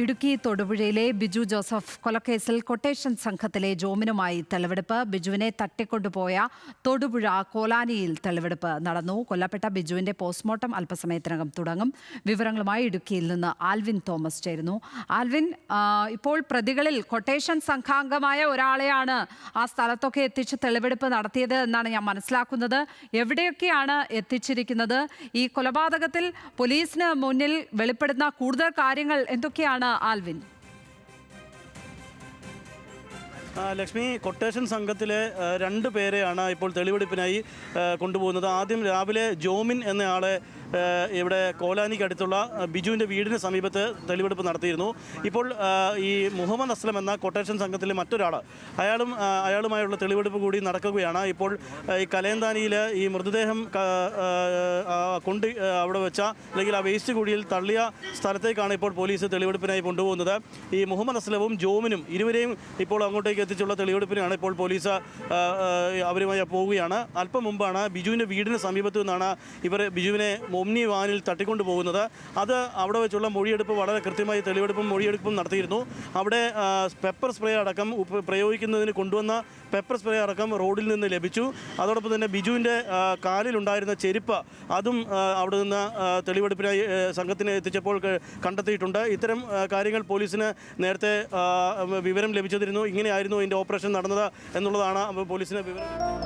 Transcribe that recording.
Idukki തൊടുപുഴയിലെ Biju Joseph കൊലക്കേസിൽ quotation സംഘത്തിലെ ജോമിനുമായി തെളിവെടുപ്പ്. ബിജുവിനെ തട്ടിക്കൊണ്ടുപോയ തൊടുപുഴ കോലാനിയിൽ തെളിവെടുപ്പ് നടന്നു. കൊല്ലപ്പെട്ട ബിജുവിന്റെ പോസ്റ്റ്മോർട്ടം അല്പസമയത്തിനകം തുടങ്ങും. വിവരങ്ങളുമായി ഇടുക്കിയിൽ നിന്ന് ആൽവിൻ തോമസ് ചേരുന്നു. ആൽവിൻ, ഇപ്പോൾ പ്രതികളിൽ കൊട്ടേഷൻ സംഘാംഗമായ ഒരാളെയാണ് ആ സ്ഥലത്തൊക്കെ എത്തിച്ച് തെളിവെടുപ്പ് നടത്തിയത് എന്നാണ് ഞാൻ മനസ്സിലാക്കുന്നത്. എവിടെയൊക്കെയാണ് എത്തിച്ചിരിക്കുന്നത്? ഈ കൊലപാതകത്തിൽ പോലീസിന് മുന്നിൽ വെളിപ്പെടുന്ന കൂടുതൽ കാര്യങ്ങൾ എന്തൊക്കെയാണ് ആൽവിൻ? ലക്ഷ്മി, കൊട്ടേഷൻ സംഘത്തിലെ 2 പേരെയാണ് ഇപ്പോൾ തെളിവെടുപ്പിനായി കൊണ്ടുപോകുന്നത്. ആദ്യം രാവിലെ ജോമിൻ എന്നയാളെ ഇവിടെ കോലാനിക്കടുത്തുള്ള ബിജുവിൻ്റെ വീടിന് സമീപത്ത് തെളിവെടുപ്പ് നടത്തിയിരുന്നു. ഇപ്പോൾ ഈ മുഹമ്മദ് അസ്ലം എന്ന കൊട്ടേഷൻ സംഘത്തിലെ മറ്റൊരാൾ, അയാളുമായുള്ള തെളിവെടുപ്പ് കൂടി നടക്കുകയാണ്. ഇപ്പോൾ ഈ കലേന്താനിയിൽ ഈ മൃതദേഹം കൊണ്ട് അവിടെ വെച്ച അല്ലെങ്കിൽ ആ വേസ്റ്റ് കുഴിയിൽ തള്ളിയ സ്ഥലത്തേക്കാണ് ഇപ്പോൾ പോലീസ് തെളിവെടുപ്പിനായി കൊണ്ടുപോകുന്നത്. ഈ മുഹമ്മദ് അസ്ലവും ജോമിനും ഇരുവരെയും ഇപ്പോൾ അങ്ങോട്ടേക്ക് എത്തിച്ചുള്ള തെളിവെടുപ്പിനാണ് ഇപ്പോൾ പോലീസ് അവരുമായി പോവുകയാണ്. അല്പം മുമ്പാണ് ബിജുവിൻ്റെ വീടിന് സമീപത്തു നിന്നാണ് ഇവർ ബിജുവിനെ ഒമ്നി വാനിൽ തട്ടിക്കൊണ്ടു പോകുന്നത്. അവിടെ വെച്ചുള്ള മൊഴിയെടുപ്പ് വളരെ കൃത്യമായി തെളിവെടുപ്പും മൊഴിയെടുപ്പും നടത്തിയിരുന്നു. അവിടെ പെപ്പർ സ്പ്രേ അടക്കം പ്രയോഗിക്കുന്നതിന് കൊണ്ടുവന്ന പെപ്പർ സ്പ്രേ അടക്കം റോഡിൽ നിന്ന് ലഭിച്ചു. അതോടൊപ്പം തന്നെ ബിജുവിൻ്റെ കാലിലുണ്ടായിരുന്ന ചെരുപ്പ് അതും അവിടെ നിന്ന് തെളിവെടുപ്പിനായി സംഘത്തിനെ എത്തിച്ചപ്പോൾ കണ്ടെത്തിയിട്ടുണ്ട്. ഇത്തരം കാര്യങ്ങൾ പോലീസിന് നേരത്തെ വിവരം ലഭിച്ചിരുന്നു. ഇങ്ങനെയായിരുന്നു ഇതിൻ്റെ ഓപ്പറേഷൻ നടന്നത് എന്നുള്ളതാണ് പോലീസിന് വിവരം.